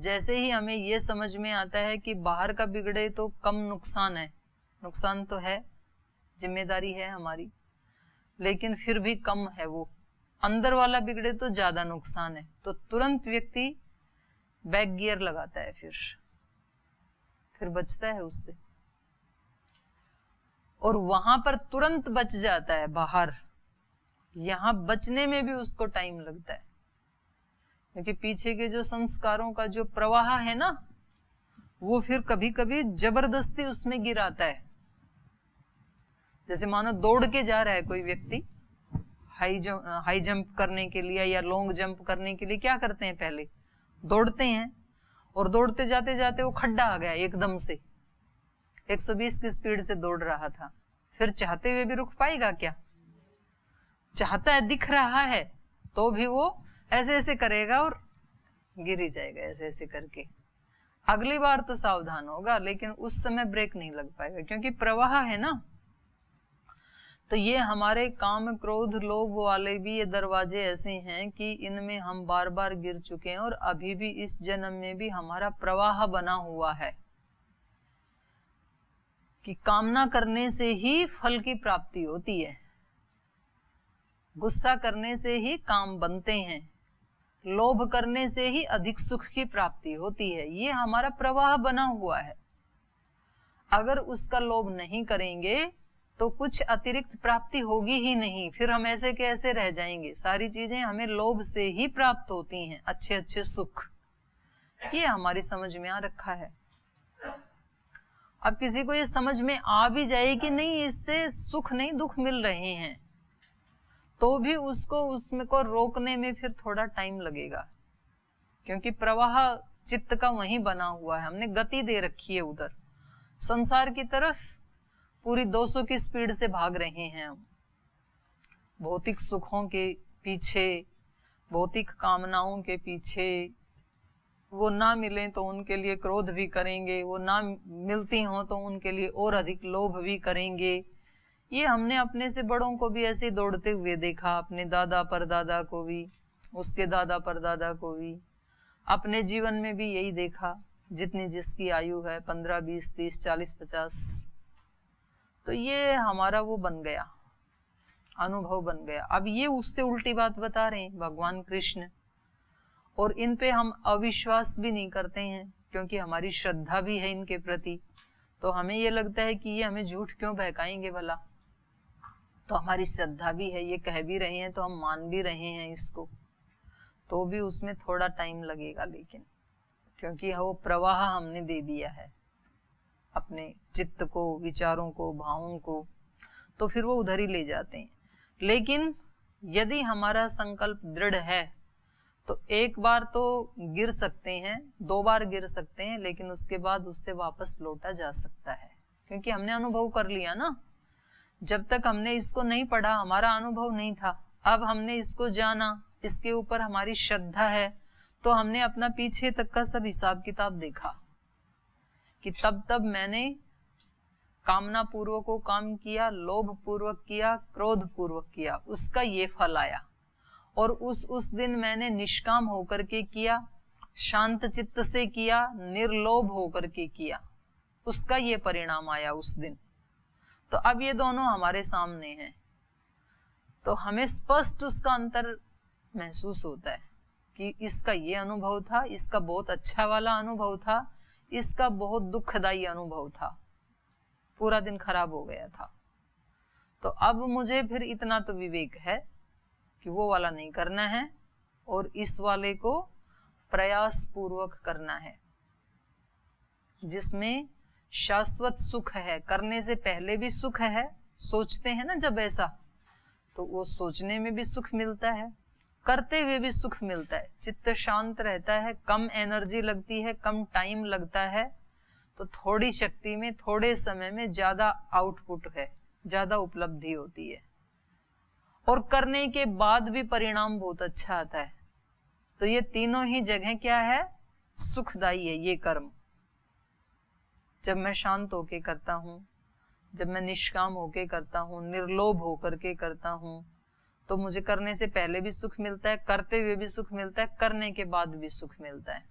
जैसे ही हमें ये समझ में आता है कि बाहर का बिगड़े तो कम नुकसान है, नुकसान तो है, जिम्मेदारी है हमारी, लेकिन फिर भी कम है, वो अंदर वाला बिगड़े तो ज्यादा नुकसान है, तो तुरंत व्यक्ति बैक गियर लगाता है, फिर बचता है उससे, और वहां पर तुरंत बच जाता है। बाहर यहां बचने में भी उसको टाइम लगता है, क्योंकि पीछे के जो संस्कारों का जो प्रवाह है ना, वो फिर कभी कभी जबरदस्ती उसमें गिराता है। जैसे मानो दौड़ के जा रहा है कोई व्यक्ति हाई जंप करने के लिए या लॉन्ग जंप करने के लिए, क्या करते हैं, पहले दौड़ते हैं, और दौड़ते जाते जाते वो खड्डा आ गया एकदम से, 120 की स्पीड से दौड़ रहा था, फिर चाहते हुए भी रुक पाएगा क्या? चाहता है, दिख रहा है, तो भी वो ऐसे ऐसे करेगा और गिर ही जाएगा ऐसे ऐसे करके। अगली बार तो सावधान होगा, लेकिन उस समय ब्रेक नहीं लग पाएगा, क्योंकि प्रवाह है ना। तो ये हमारे काम क्रोध लोभ वाले भी ये दरवाजे ऐसे हैं कि इनमें हम बार बार गिर चुके हैं, और अभी भी इस जन्म में भी हमारा प्रवाह बना हुआ है कि कामना करने से ही फल की प्राप्ति होती है, गुस्सा करने से ही काम बनते हैं, लोभ करने से ही अधिक सुख की प्राप्ति होती है। ये हमारा प्रवाह बना हुआ है। अगर उसका लोभ नहीं करेंगे तो कुछ अतिरिक्त प्राप्ति होगी ही नहीं, फिर हम ऐसे के ऐसे रह जाएंगे। सारी चीजें हमें लोभ से ही प्राप्त होती हैं, अच्छे अच्छे सुख, ये हमारी समझ में आ रखा है। अब किसी को ये समझ में आ भी जाए कि नहीं, इससे सुख नहीं दुख मिल रहे हैं, तो भी उसको उसमें को रोकने में फिर थोड़ा टाइम लगेगा, क्योंकि प्रवाह चित्त का वहीं बना हुआ है, हमने गति दे रखी है उधर संसार की तरफ, पूरी 200 की स्पीड से भाग रहे हैं हम, भौतिक सुखों के पीछे, भौतिक कामनाओं के पीछे। वो ना मिले तो उनके लिए क्रोध भी करेंगे, वो ना मिलती हो तो उनके लिए और अधिक लोभ भी करेंगे। ये हमने अपने से बड़ों को भी ऐसे दौड़ते हुए देखा, अपने दादा परदादा को भी, उसके दादा परदादा को भी, अपने जीवन में भी यही देखा। जितनी जिसकी आयु है 15, 20, 30, 40, 50, तो ये हमारा वो बन गया, अनुभव बन गया। अब ये उससे उल्टी बात बता रहे हैं भगवान कृष्ण, और इन पे हम अविश्वास भी नहीं करते हैं, क्योंकि हमारी श्रद्धा भी है इनके प्रति। तो हमें ये लगता है कि ये हमें झूठ क्यों बहकाएंगे भला, तो हमारी श्रद्धा भी है, ये कह भी रहे हैं तो हम मान भी रहे हैं इसको, तो भी उसमें थोड़ा टाइम लगेगा, लेकिन क्योंकि वो प्रवाह हमने दे दिया है अपने चित्त को, विचारों को, भावों को, तो फिर वो उधर ही ले जाते हैं। लेकिन यदि हमारा संकल्प दृढ़ है तो एक बार तो गिर सकते हैं, 2 बार गिर सकते हैं, लेकिन उसके बाद उससे वापस लौटा जा सकता है, क्योंकि हमने अनुभव कर लिया ना। जब तक हमने इसको नहीं पढ़ा हमारा अनुभव नहीं था, अब हमने इसको जाना, इसके ऊपर हमारी श्रद्धा है, तो हमने अपना पीछे तक का सब हिसाब किताब देखा कि तब मैंने कामना पूर्वक को काम किया, लोभ पूर्वक किया, क्रोध पूर्वक किया, उसका ये फल आया। और उस दिन मैंने निष्काम होकर के किया, शांत चित्त से किया, निर्लोभ होकर के किया, उसका ये परिणाम आया उस दिन। तो अब ये दोनों हमारे सामने हैं, तो हमें स्पष्ट उसका अंतर महसूस होता है कि इसका ये अनुभव था, इसका बहुत अच्छा वाला अनुभव था, इसका बहुत दुखदाई अनुभव था, पूरा दिन खराब हो गया था। तो अब मुझे फिर इतना तो विवेक है कि वो वाला नहीं करना है, और इस वाले को प्रयास पूर्वक करना है, जिसमें शाश्वत सुख है। करने से पहले भी सुख है, सोचते हैं ना जब ऐसा, तो वो सोचने में भी सुख मिलता है, करते हुए भी सुख मिलता है, चित्त शांत रहता है, कम एनर्जी लगती है, कम टाइम लगता है, तो थोड़ी शक्ति में, थोड़े समय में ज्यादा आउटपुट है, ज्यादा उपलब्धि होती है, और करने के बाद भी परिणाम बहुत अच्छा आता है। तो ये तीनों ही जगह क्या है, सुखदायी है ये कर्म। जब मैं शांत होके करता हूँ, जब मैं निष्काम होके करता हूँ, निर्लोभ होकर के करता हूँ, तो मुझे करने से पहले भी सुख मिलता है, करते हुए भी सुख मिलता है, करने के बाद भी सुख मिलता है।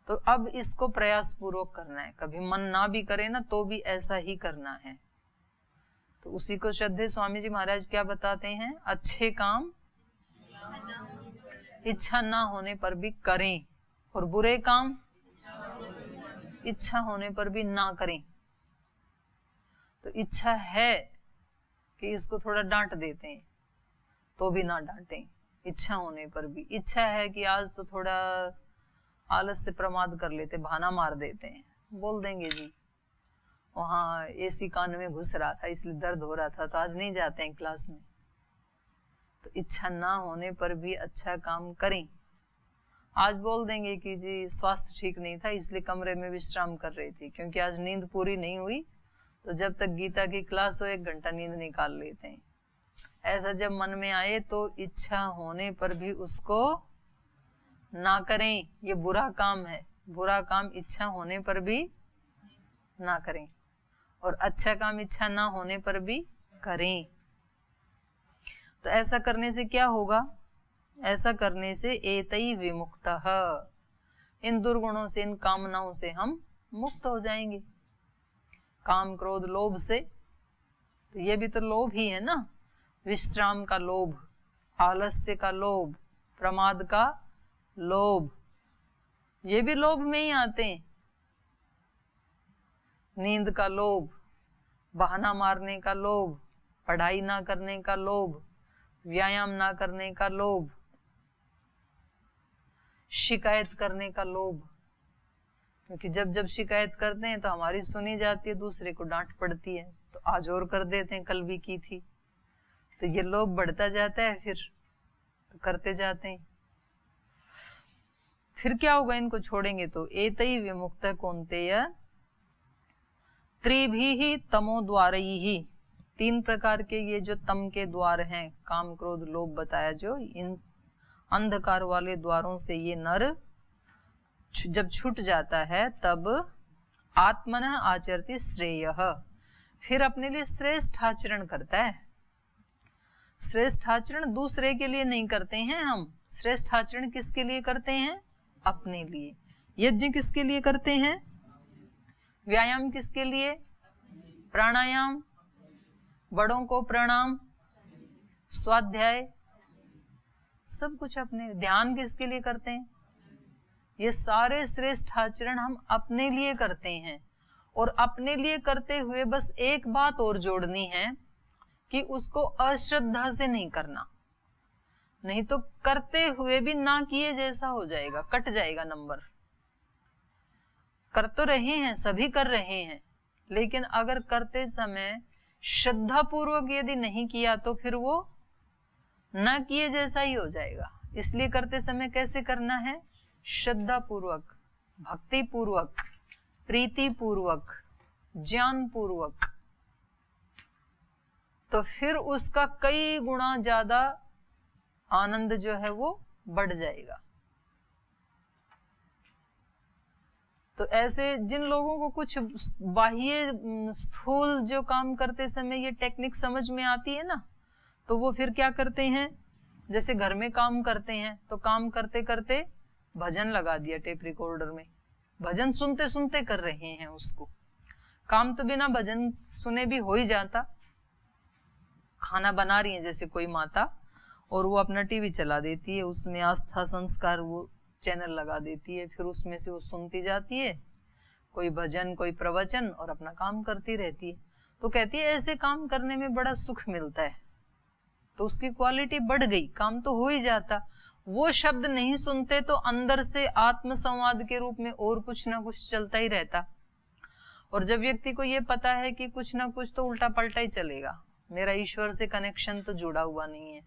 तो अब इसको प्रयास पूर्वक करना है, कभी मन ना भी करे ना तो भी ऐसा ही करना है। तो उसी को श्रद्धेय स्वामी जी महाराज क्या बताते हैं, अच्छे काम इच्छा ना होने पर भी करें और बुरे काम इच्छा होने पर भी ना करें। तो इच्छा है कि इसको थोड़ा डांट देते हैं तो भी ना डांटें, इच्छा होने पर भी। इच्छा है कि आज तो थोड़ा आलस से प्रमाद कर लेते, बहाना मार देते हैं, बोल देंगे जी वहां एसी कान में घुस रहा था इसलिए दर्द हो रहा था तो आज नहीं जाते हैं क्लास में। तो इच्छा ना होने पर भी अच्छा काम करें। आज बोल देंगे कि जी स्वास्थ्य ठीक नहीं था इसलिए कमरे में विश्राम कर रही थी, क्योंकि आज नींद पूरी नहीं हुई, तो जब तक गीता की क्लास हो 1 घंटा नींद निकाल लेते हैं। ऐसा जब मन में आए तो इच्छा होने पर भी उसको ना करें, ये बुरा काम है। बुरा काम इच्छा होने पर भी ना करें और अच्छा काम इच्छा ना होने पर भी करें। तो ऐसा करने से क्या होगा, ऐसा करने से एतई विमुक्तः, इन दुर्गुणों से, इन कामनाओं से हम मुक्त हो जाएंगे। काम क्रोध लोभ से, तो ये भी तो लोभ ही है ना, विश्राम का लोभ, आलस्य का लोभ, प्रमाद का लोभ, ये भी लोभ में ही आते हैं। नींद का लोभ, बहाना मारने का लोभ, पढ़ाई ना करने का लोभ, व्यायाम ना करने का लोभ, शिकायत करने का लोभ, क्योंकि जब जब शिकायत करते हैं तो हमारी सुनी जाती है, दूसरे को डांट पड़ती है, तो आज और कर देते हैं, कल भी की थी, तो ये लोभ बढ़ता जाता है, फिर तो करते जाते हैं। फिर क्या होगा, इनको छोड़ेंगे तो एतई विमुक्त कौन्तेय त्रिभिः तमो द्वारैः, 3 प्रकार के ये जो तम के द्वार हैं, काम क्रोध लोभ बताया, जो इन अंधकार वाले द्वारों से ये नर जब छूट जाता है तब आत्मनः आचरति श्रेयः, फिर अपने लिए श्रेष्ठ आचरण करता है। श्रेष्ठ आचरण दूसरे के लिए नहीं करते हैं हम, श्रेष्ठ आचरण किसके लिए करते हैं, अपने लिए। यज्ञ किसके लिए करते हैं, व्यायाम किसके लिए, प्राणायाम, बड़ों को प्रणाम, स्वाध्याय, सब कुछ अपने। ध्यान किसके लिए करते हैं, ये सारे श्रेष्ठ आचरण हम अपने लिए करते हैं। और अपने लिए करते हुए बस एक बात और जोड़नी है कि उसको अश्रद्धा से नहीं करना, नहीं तो करते हुए भी ना किए जैसा हो जाएगा, कट जाएगा नंबर। कर तो रहे हैं, सभी कर रहे हैं, लेकिन अगर करते समय श्रद्धा पूर्वक यदि नहीं किया तो फिर वो ना किए जैसा ही हो जाएगा। इसलिए करते समय कैसे करना है, श्रद्धा पूर्वक, भक्ति पूर्वक, प्रीति पूर्वक, ज्ञान पूर्वक, तो फिर उसका कई गुना ज्यादा आनंद जो है वो बढ़ जाएगा। तो ऐसे जिन लोगों को कुछ बाह्य स्थूल जो काम करते समय ये टेक्निक समझ में आती है ना, तो वो फिर क्या करते हैं, जैसे घर में काम करते हैं तो काम करते करते भजन लगा दिया टेप रिकॉर्डर में, भजन सुनते सुनते कर रहे हैं उसको। काम तो बिना भजन सुने भी हो ही जाता। खाना बना रही है जैसे कोई माता, और वो अपना टीवी चला देती है, उसमें आस्था संस्कार वो चैनल लगा देती है, फिर उसमें से वो सुनती जाती है कोई भजन कोई प्रवचन और अपना काम करती रहती है। तो कहती है ऐसे काम करने में बड़ा सुख मिलता है, तो उसकी क्वालिटी बढ़ गई, काम तो हो ही जाता। वो शब्द नहीं सुनते तो अंदर से आत्म संवाद के रूप में और कुछ ना कुछ चलता ही रहता। और जब व्यक्ति को ये पता है कि कुछ ना कुछ तो उल्टा पलटा ही चलेगा, मेरा ईश्वर से कनेक्शन तो जुड़ा हुआ नहीं है,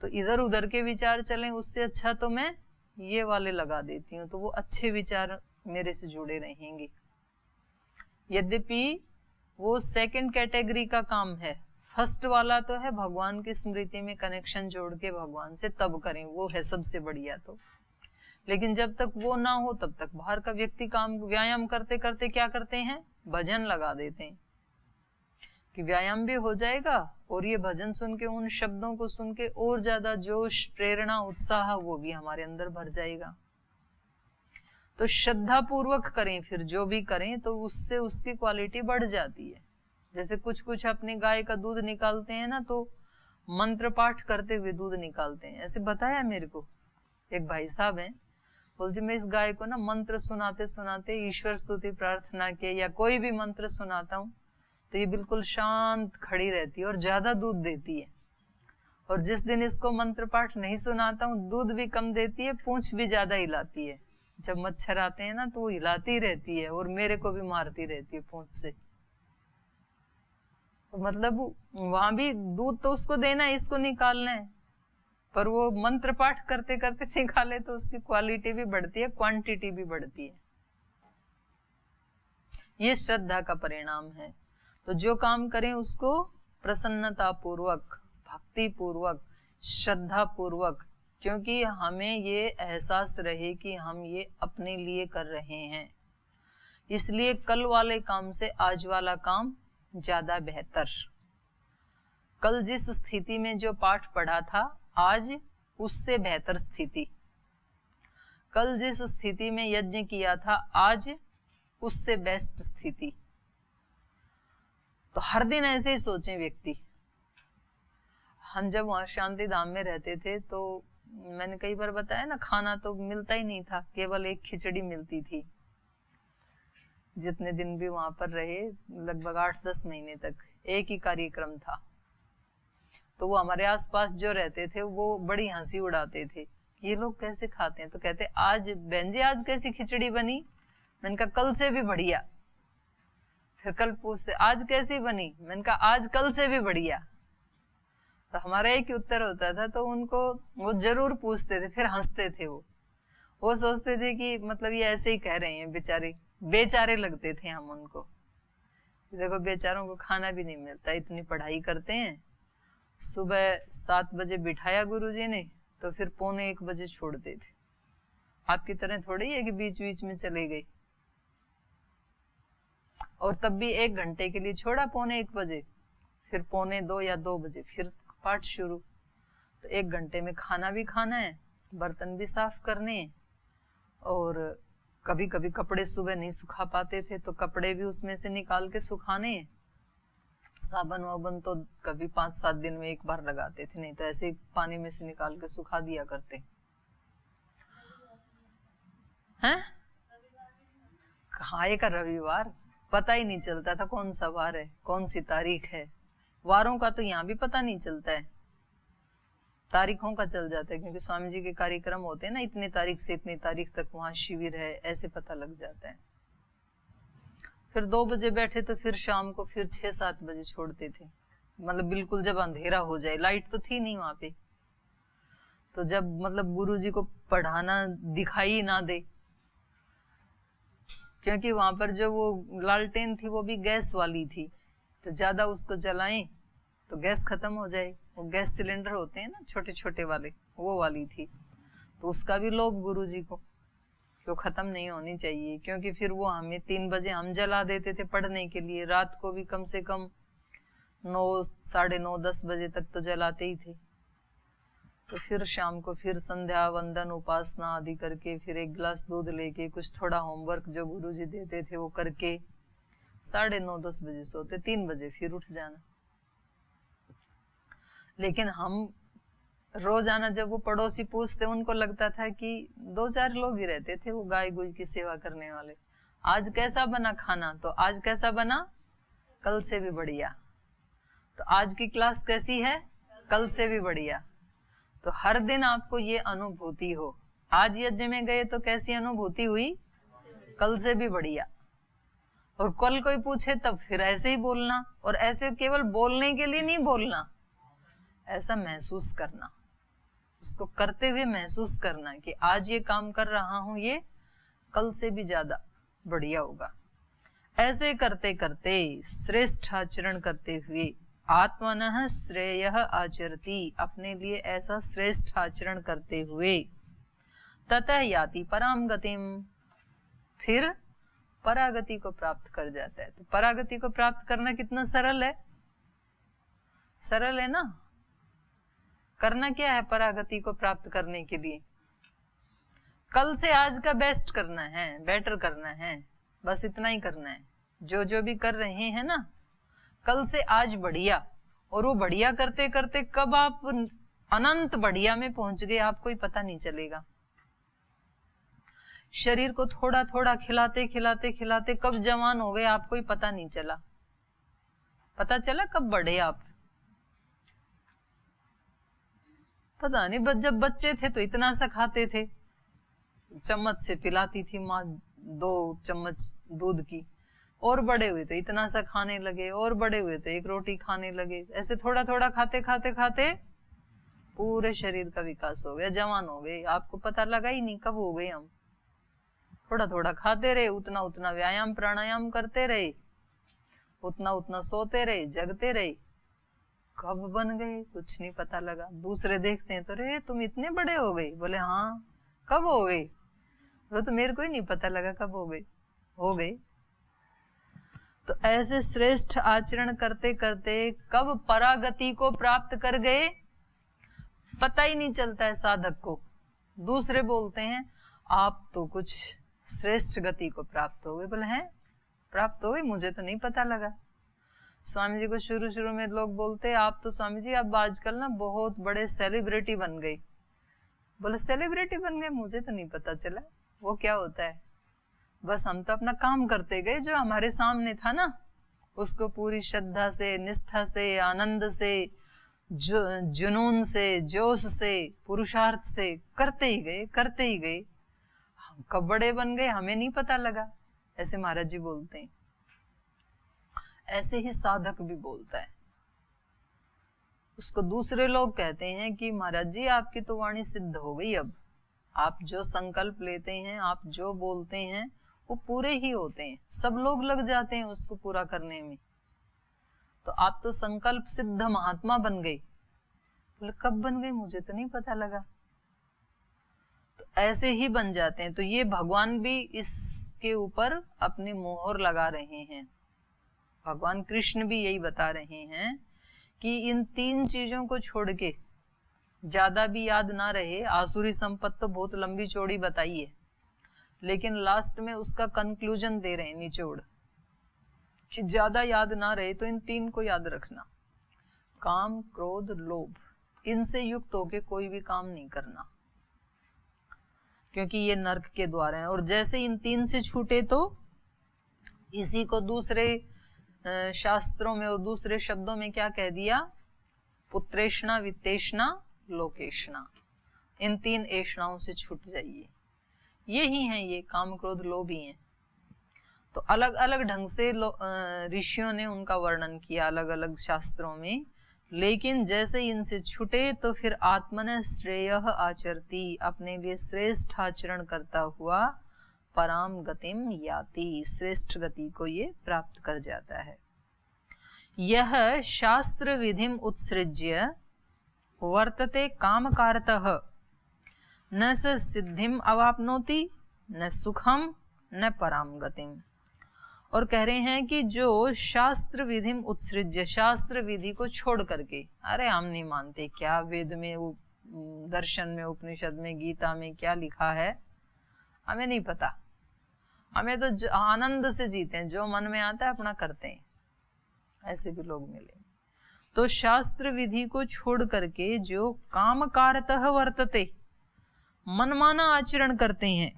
तो इधर उधर के विचार चलें, उससे अच्छा तो मैं ये वाले लगा देती हूँ, तो वो अच्छे विचार मेरे से जुड़े रहेंगे। यद्यपि वो सेकंड कैटेगरी का काम है, फर्स्ट वाला तो है भगवान की स्मृति में कनेक्शन जोड़ के भगवान से तब करें, वो है सबसे बढ़िया। तो लेकिन जब तक वो ना हो तब तक बाहर का व्यक्ति काम व्यायाम करते करते क्या करते हैं, भजन लगा देते हैं कि व्यायाम भी हो जाएगा और ये भजन सुन के, उन शब्दों को सुन के और ज्यादा जोश प्रेरणा उत्साह वो भी हमारे अंदर भर जाएगा। तो श्रद्धा पूर्वक करें, फिर जो भी करें तो उससे उसकी क्वालिटी बढ़ जाती है। जैसे कुछ कुछ अपनी गाय का दूध निकालते हैं ना, तो मंत्र पाठ करते हुए दूध निकालते हैं। ऐसे बताया मेरे को एक भाई साहब हैं, बोल जी मैं इस गाय को ना मंत्र सुनाते सुनाते, ईश्वर स्तुति प्रार्थना के या कोई भी मंत्र सुनाता हूँ तो ये बिल्कुल शांत खड़ी रहती है और ज्यादा दूध देती है। और जिस दिन इसको मंत्र पाठ नहीं सुनाता हूँ, दूध भी कम देती है, पूंछ भी ज्यादा हिलाती है। जब मच्छर आते हैं ना तो वो हिलाती रहती है और मेरे को भी मारती रहती है पूंछ से। तो मतलब वहां भी दूध तो उसको देना है, इसको निकालना है, पर वो मंत्र पाठ करते करते निकाले तो उसकी क्वालिटी भी बढ़ती है, क्वांटिटी भी बढ़ती है। ये श्रद्धा का परिणाम है। तो जो काम करें उसको प्रसन्नता पूर्वक, भक्ति पूर्वक, श्रद्धा पूर्वक, क्योंकि हमें ये एहसास रहे कि हम ये अपने लिए कर रहे हैं। इसलिए कल वाले काम से आज वाला काम ज्यादा बेहतर। कल जिस स्थिति में जो पाठ पढ़ा था, आज उससे बेहतर स्थिति। कल जिस स्थिति में यज्ञ किया था, आज उससे बेस्ट स्थिति। तो हर दिन ऐसे ही सोचें व्यक्ति। हम जब वहां शांति धाम में रहते थे तो मैंने कई बार बताया ना, खाना तो मिलता ही नहीं था, केवल एक खिचड़ी मिलती थी। जितने दिन भी वहां पर रहे, लगभग 8-10 महीने तक एक ही कार्यक्रम था। तो वो हमारे आसपास जो रहते थे वो बड़ी हंसी उड़ाते थे, ये लोग कैसे खाते हैं। तो कहते आज बहन जी आज कैसी खिचड़ी बनी। मैंने कहा कल से भी बढ़िया। फिर कल पूछते आज कैसी बनी। मैंने कहा आज कल से भी बढ़िया। तो हमारा एक ही उत्तर होता था। तो उनको वो जरूर पूछते थे, फिर हंसते थे। वो सोचते थे कि मतलब ये ऐसे ही कह रहे हैं, बेचारे बेचारे लगते थे हम उनको। देखो बेचारों को खाना भी नहीं मिलता, इतनी पढ़ाई करते हैं। सुबह 7 बजे बिठाया गुरुजी ने तो फिर 1:45 बजे छोड़ते थे। आपकी तरह थोड़ी है कि बीच बीच में चले गए। और तब भी 1 घंटे के लिए छोड़ा 1:45 बजे, फिर 1:45 या 2 बजे फिर पाठ शुरू। तो 1 घंटे में खाना भी खाना है, बर्तन भी साफ करने हैं, और कभी कभी कपड़े सुबह नहीं सुखा पाते थे तो कपड़े भी उसमें से निकाल के सुखाने हैं। साबन वाबन तो कभी 5-7 दिन में एक बार लगाते थे, नहीं तो ऐसे ही पानी में से निकाल के सुखा दिया करते हैं। कहाँ एक रविवार, पता ही नहीं चलता था कौन सा वार है, कौन सी तारीख है। वारों का तो यहाँ भी पता नहीं चलता है, तारीखों का चल जाता है, क्योंकि स्वामी जी के कार्यक्रम होते हैं ना, इतनी तारीख से इतनी तारीख तक वहां शिविर है, ऐसे पता लग जाता है। फिर 2 बजे बैठे तो फिर शाम को फिर 6-7 बजे छोड़ते थे। मतलब बिल्कुल जब अंधेरा हो जाए, लाइट तो थी नहीं वहां पे। तो जब मतलब गुरुजी को पढ़ाना दिखाई ना दे, क्योंकि वहां पर जो वो लालटेन थी वो भी गैस वाली थी, तो ज्यादा उसको जलाएं तो गैस खत्म हो जाए। वो गैस सिलेंडर होते हैं ना छोटे छोटे वाले, वो वाली थी। तो उसका भी लोभ गुरुजी को, जो खत्म नहीं होनी चाहिए, क्योंकि फिर वो हमें 3 बजे हम जला देते थे पढ़ने के लिए। रात को भी कम से कम 9, 9:30, 10 बजे तक तो जलाते ही थे। तो फिर शाम को फिर संध्या वंदन उपासना आदि करके, फिर 1 गिलास दूध लेके, कुछ थोड़ा होमवर्क जो गुरुजी देते थे वो करके 9:30, 10 बजे सोते, 3 बजे फिर उठ जाना। लेकिन हम रोजाना जब वो पड़ोसी पूछते, उनको लगता था कि 2-4 लोग ही रहते थे वो गाय गुई की सेवा करने वाले। आज कैसा बना खाना, तो आज कैसा बना, कल से भी बढ़िया। तो आज की क्लास कैसी है, कल से भी बढ़िया। तो हर दिन आपको ये अनुभूति हो, आज यज्ञ में गए तो कैसी अनुभूति हुई, कल से भी बढ़िया। और कल कोई पूछे तब फिर ऐसे ही बोलना, और ऐसे केवल बोलने के लिए नहीं बोलना, ऐसा महसूस करना, उसको करते हुए महसूस करना कि आज ये काम कर रहा हूं, ये कल से भी ज्यादा बढ़िया होगा। ऐसे करते करते, श्रेष्ठ आचरण करते हुए, आत्मनः श्रेयः आचरति, अपने लिए ऐसा श्रेष्ठ आचरण करते हुए, ततः याति पराम गतिम, फिर परागति को प्राप्त कर जाता है। तो परागति को प्राप्त करना कितना सरल है, सरल है ना। करना क्या है परागति को प्राप्त करने के लिए, कल से आज का बेस्ट करना है, बेटर करना है, बस इतना ही करना है। जो जो भी कर रहे हैं ना, कल से आज बढ़िया। और वो बढ़िया करते करते कब आप अनंत बढ़िया में पहुंच गए आपको ही पता नहीं चलेगा। शरीर को थोड़ा थोड़ा खिलाते खिलाते खिलाते कब जवान हो गए आपको ही पता नहीं चला। पता चला कब बढ़े आप, पता नहीं। जब बच्चे थे तो इतना सा खाते थे, चम्मच से पिलाती थी माँ 2 चम्मच दूध की, और बड़े हुए तो इतना सा खाने लगे, और बड़े हुए तो 1 रोटी खाने लगे। ऐसे थोड़ा थोड़ा खाते खाते खाते पूरे शरीर का विकास हो गया, जवान हो गए, आपको पता लगा ही नहीं कब हो गए हम। थोड़ा थोड़ा खाते रहे, उतना उतना व्यायाम प्राणायाम करते रहे, उतना उतना सोते रहे, जगते रहे, कब बन गए कुछ नहीं पता लगा। दूसरे देखते हैं तो रे तुम इतने बड़े हो गए, बोले हाँ कब हो गए, वो तो मेरे को ही नहीं पता लगा कब हो गए, हो गए। तो ऐसे श्रेष्ठ आचरण करते करते कब परागति को प्राप्त कर गए पता ही नहीं चलता है साधक को। दूसरे बोलते हैं आप तो कुछ श्रेष्ठ गति को प्राप्त हो गए, बोले हैं प्राप्त हो गए, मुझे तो नहीं पता लगा। स्वामी जी को शुरू शुरू में लोग बोलते आप तो स्वामी जी अब आजकल ना बहुत बड़े सेलिब्रिटी बन गए, बोले सेलिब्रिटी बन गए, मुझे तो नहीं पता चला वो क्या होता है। बस हम तो अपना काम करते गए, जो हमारे सामने था ना उसको पूरी श्रद्धा से, निष्ठा से, आनंद से, जुनून से, जोश से, पुरुषार्थ से करते ही गए, करते ही गए। हम कब बड़े बन गए हमें नहीं पता लगा, ऐसे महाराज जी बोलते हैं। ऐसे ही साधक भी बोलता है, उसको दूसरे लोग कहते हैं कि महाराज जी आपकी तो वाणी सिद्ध हो गई, अब आप जो संकल्प लेते हैं, आप जो बोलते हैं वो पूरे ही होते हैं, सब लोग लग जाते हैं उसको पूरा करने में, तो आप तो संकल्प सिद्ध महात्मा बन गए। बोले कब बन गए मुझे तो नहीं पता लगा। तो ऐसे ही बन जाते हैं। तो ये भगवान भी इसके ऊपर अपनी मोहर लगा रहे हैं, भगवान कृष्ण भी यही बता रहे हैं कि इन 3 चीजों को छोड़ के ज्यादा भी याद ना रहे। आसुरी संपत्ति तो बहुत लंबी चौड़ी बताई है, लेकिन लास्ट में उसका कंक्लूजन दे रहे हैं, निचोड़, कि ज्यादा याद ना रहे तो इन 3 को याद रखना, काम क्रोध लोभ, इनसे युक्त होके कोई भी काम नहीं करना, क्योंकि ये नरक के द्वार हैं। और जैसे इन 3 से छूटे तो इसी को दूसरे शास्त्रों में और दूसरे शब्दों में क्या कह दिया, पुत्रेष्णा वित्तेष्णा लोकेष्णा, इन 3 ऐष्णाओं से छूट जाइए। यही हैं ये काम क्रोध लोभ ही हैं। तो अलग अलग ढंग से ऋषियों ने उनका वर्णन किया अलग अलग शास्त्रों में, लेकिन जैसे इनसे छूटे तो फिर आत्मन श्रेयः आचरती, अपने लिए श्रेष्ठ आचरण करता हुआ पराम गतिम याति, श्रेष्ठ गति को ये प्राप्त कर जाता है। यह शास्त्र विधिम उत्सृज्य वर्तते कामकारतः न स सिद्धिम अवाप्नोति न सुखम न पराम गतिम। और कह रहे हैं कि जो शास्त्र विधिम उत्सृज्य, शास्त्र विधि को छोड़ करके, अरे हम नहीं मानते क्या वेद में, दर्शन में, उपनिषद में, गीता में क्या लिखा है हमें नहीं पता, हमें तो आनंद से जीते हैं, जो मन में आता है अपना करते हैं, ऐसे भी लोग मिले। तो शास्त्र विधि को छोड़ करके जो कामकारतः वर्तते, मनमाना आचरण करते हैं,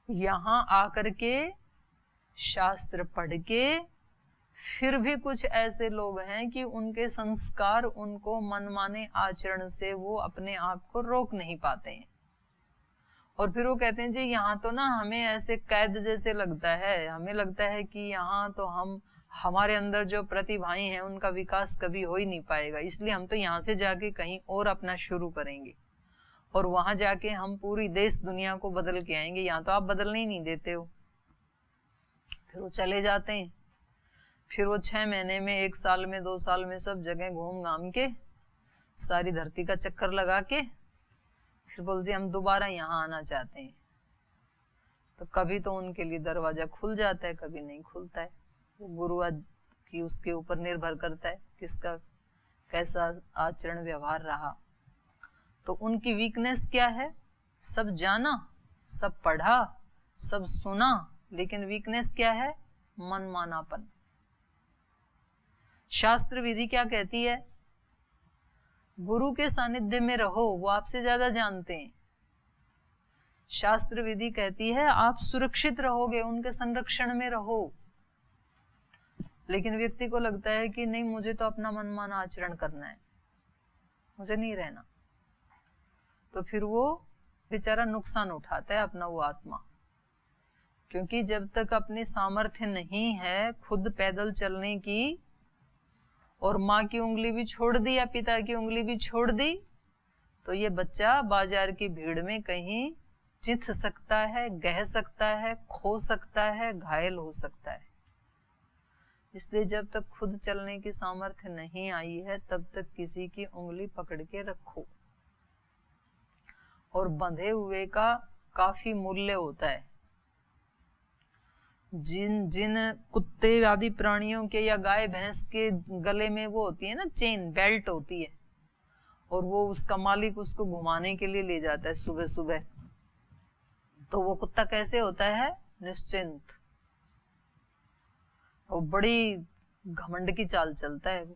यहां आकर के शास्त्र पढ़ के फिर भी कुछ ऐसे लोग हैं कि उनके संस्कार उनको मनमाने आचरण से वो अपने आप को रोक नहीं पाते हैं। और फिर वो कहते हैं जी यहाँ तो ना हमें ऐसे कैद जैसे लगता है, हमें लगता है कि यहाँ तो हमारे अंदर जो प्रतिभाएं हैं उनका विकास कभी हो ही नहीं पाएगा, इसलिए हम तो यहाँ से जाके कहीं और अपना शुरू करेंगे और वहां जाके हम पूरी देश दुनिया को बदल के आएंगे, यहाँ तो आप बदलने ही नहीं देते हो। फिर वो चले जाते हैं, फिर वो 6 महीने में, 1 साल में, 2 साल में सब जगह घूम घाम के सारी धरती का चक्कर लगा के फिर बोलते हम दोबारा यहाँ आना चाहते हैं। तो कभी तो उनके लिए दरवाजा खुल जाता है, कभी नहीं खुलता है। वो गुरु की उसके ऊपर निर्भर करता है किसका कैसा आचरण व्यवहार रहा। तो उनकी वीकनेस क्या है? सब जाना, सब पढ़ा, सब सुना, लेकिन वीकनेस क्या है? मनमानापन। शास्त्र विधि क्या कहती है? गुरु के सानिध्य में रहो, वो आपसे ज्यादा जानते हैं। शास्त्र विधि कहती है आप सुरक्षित रहोगे, उनके संरक्षण में रहो। लेकिन व्यक्ति को लगता है कि नहीं, मुझे तो अपना मनमाना आचरण करना है, मुझे नहीं रहना, तो फिर वो बेचारा नुकसान उठाता है अपना, वो आत्मा। क्योंकि जब तक अपनी सामर्थ्य नहीं है खुद पैदल चलने की, और माँ की उंगली भी छोड़ दी या पिता की उंगली भी छोड़ दी, तो ये बच्चा बाजार की भीड़ में कहीं चिथ सकता है, गह सकता है, खो सकता है, घायल हो सकता है। इसलिए जब तक खुद चलने की सामर्थ्य नहीं आई है तब तक किसी की उंगली पकड़ के रखो। और बंधे हुए का काफी मूल्य होता है। जिन जिन कुत्ते आदि प्राणियों के या गाय भैंस के गले में वो होती है ना चेन, बेल्ट होती है, और वो उसका मालिक उसको घुमाने के लिए ले जाता है सुबह सुबह, तो वो कुत्ता कैसे होता है? निश्चिंत, और बड़ी घमंड की चाल चलता है वो।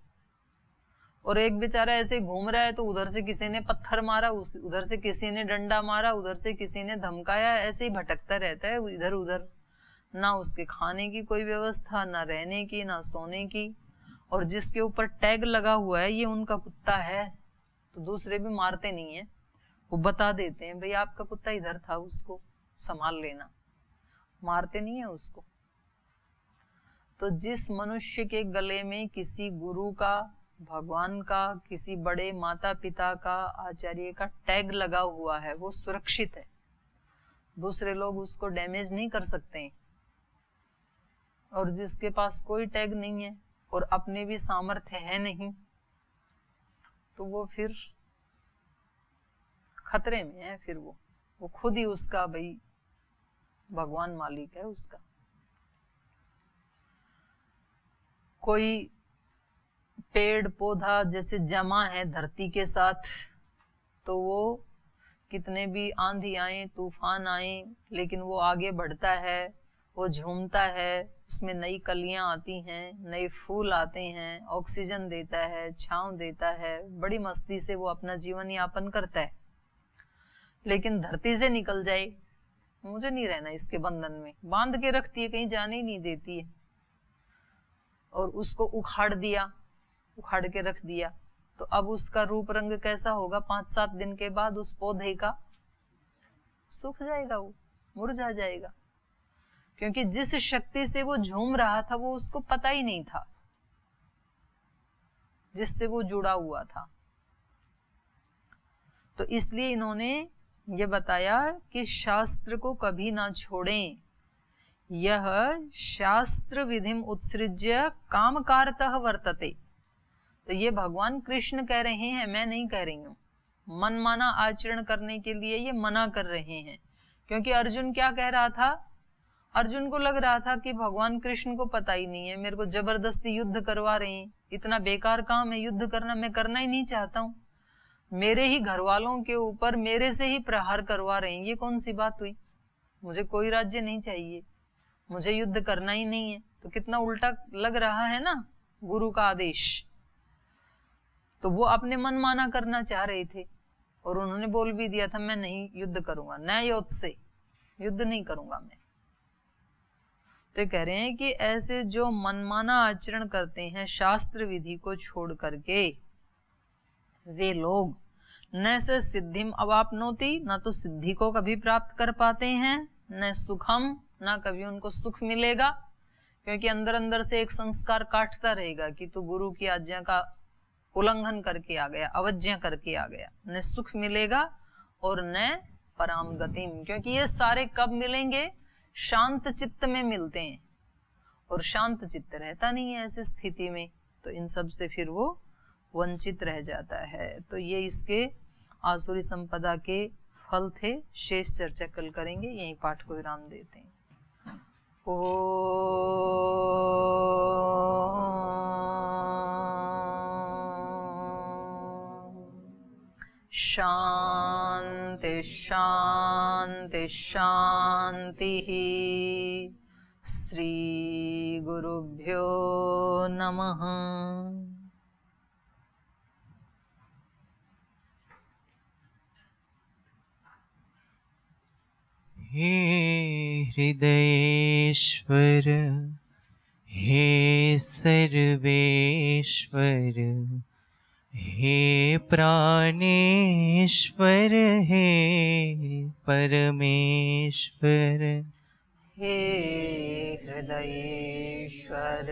और एक बेचारा ऐसे घूम रहा है तो उधर से किसी ने पत्थर मारा, उधर से किसी ने डंडा मारा, उधर से किसी ने धमकाया, ऐसे ही भटकता रहता है इधर उधर। ना उसके खाने की कोई व्यवस्था, ना रहने की, ना सोने की। और जिसके ऊपर टैग लगा हुआ है ये उनका कुत्ता है, तो दूसरे भी मारते नहीं है, वो बता देते हैं भाई आपका कुत्ता इधर था, उसको संभाल लेना, मारते नहीं है उसको। तो जिस मनुष्य के गले में किसी गुरु का, भगवान का, किसी बड़े माता पिता का, आचार्य का टैग लगा हुआ है वो सुरक्षित है, दूसरे लोग उसको डैमेज नहीं कर सकते हैं। और जिसके पास कोई टैग नहीं है और अपने भी सामर्थ्य है नहीं, तो वो फिर खतरे में है। फिर वो खुद ही उसका भाई भगवान मालिक है उसका। कोई पेड़ पौधा जैसे जमा है धरती के साथ, तो वो कितने भी आंधी आए, तूफान आए, लेकिन वो आगे बढ़ता है, वो झूमता है, उसमें नई कलियां आती हैं, नए फूल आते हैं, ऑक्सीजन देता है, छांव देता है, बड़ी मस्ती से वो अपना जीवन यापन करता है। लेकिन धरती से निकल जाए, मुझे नहीं रहना इसके बंधन में, बांध के रखती है, कहीं जाने ही नहीं देती है। और उसको उखाड़ दिया, उखाड़ के रख दिया, तो अब उसका रूप रंग कैसा होगा? 5-7 दिन के बाद उस पौधे का सूख जाएगा, वो मुरझा जाएगा। क्योंकि जिस शक्ति से वो झूम रहा था वो उसको पता ही नहीं था, जिससे वो जुड़ा हुआ था। तो इसलिए इन्होंने ये बताया कि शास्त्र को कभी ना छोड़ें। यह शास्त्र विधिम उत्सृज्य कामकारतः वर्तते। तो ये भगवान कृष्ण कह रहे हैं, मैं नहीं कह रही हूं। मनमाना आचरण करने के लिए ये मना कर रहे हैं। क्योंकि अर्जुन क्या कह रहा था? अर्जुन को लग रहा था कि भगवान कृष्ण को पता ही नहीं है, मेरे को जबरदस्ती युद्ध करवा रहे हैं, इतना बेकार काम है युद्ध करना, मैं करना ही नहीं चाहता हूँ, मेरे ही घर वालों के ऊपर मेरे से ही प्रहार करवा रहे हैं, ये कौन सी बात हुई? मुझे कोई राज्य नहीं चाहिए, मुझे युद्ध करना ही नहीं है। तो कितना उल्टा लग रहा है ना गुरु का आदेश। तो वो अपने मन माना करना चाह रहे थे, और उन्होंने बोल भी दिया था मैं नहीं युद्ध करूंगा, न्यायोत से युद्ध नहीं करूंगा मैं। तो कह रहे हैं कि ऐसे जो मनमाना आचरण करते हैं शास्त्र विधि को छोड़ करके, वे लोग न से सिद्धिम अवापनोति, न तो सिद्धि को कभी प्राप्त कर पाते हैं, न सुखम, न कभी उनको सुख मिलेगा। क्योंकि अंदर अंदर से एक संस्कार काटता रहेगा कि तू गुरु की आज्ञा का उल्लंघन करके आ गया, अवज्ञा करके आ गया। न सुख मिलेगा और न पराम गतिम। क्योंकि ये सारे कब मिलेंगे? शांत चित्त में मिलते हैं, और शांत चित्त रहता नहीं है ऐसी स्थिति में, तो इन सब से फिर वो वंचित रह जाता है। तो ये इसके आसुरी संपदा के फल थे। शेष चर्चा कल करेंगे, यही पाठ को विराम देते हैं। शांति शांति शांति। श्री गुरुभ्यो नमः। हे हृदयेश्वर हे सर्वेश्वर हे प्राणेश्वर हे परमेश्वर। हे हृदयेश्वर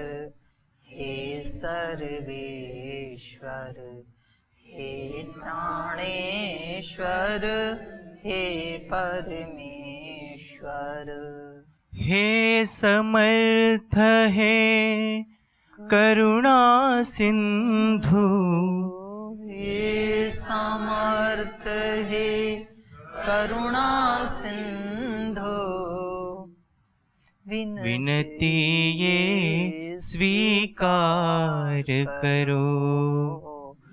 हे सर्वेश्वर हे प्राणेश्वर हे परमेश्वर। हे समर्थ हे करुणा सिंधु हे समर्थ हे करुणा सिंधु। विनती ये स्वीकार करो।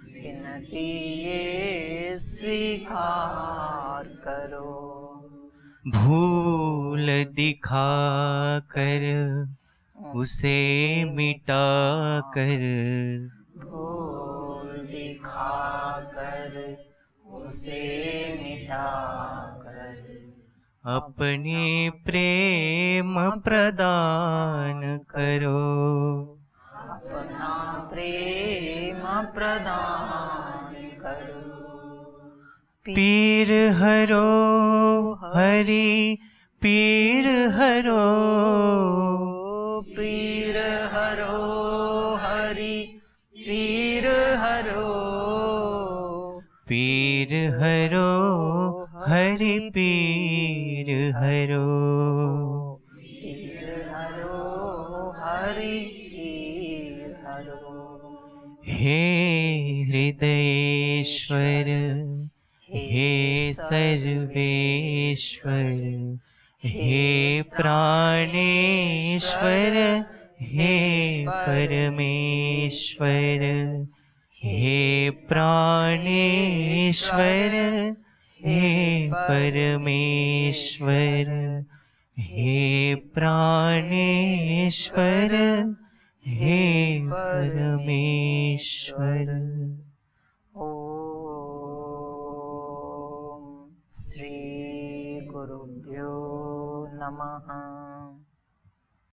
विनती ये स्वीकार करो। भूल दिखा कर उसे मिटा कर। भूल दिखा कर उसे मिटा कर। अपने प्रेम प्रदान करो। अपना प्रेम प्रदान करो। पीर हरो हरि पीर हरो। पीर हरो हरि पीर हरो। पीर हरो हरि पीर हरो। पीर हरो हरि पीर हरो। हे हृदयेश्वर हे सर्वेश्वर हे प्राणेश्वर हे परमेश्वर। हे प्राणेश्वर हे परमेश्वर हे प्राणेश्वर हे परमेश्वर। ओम श्री गुरुभ्यो नमः।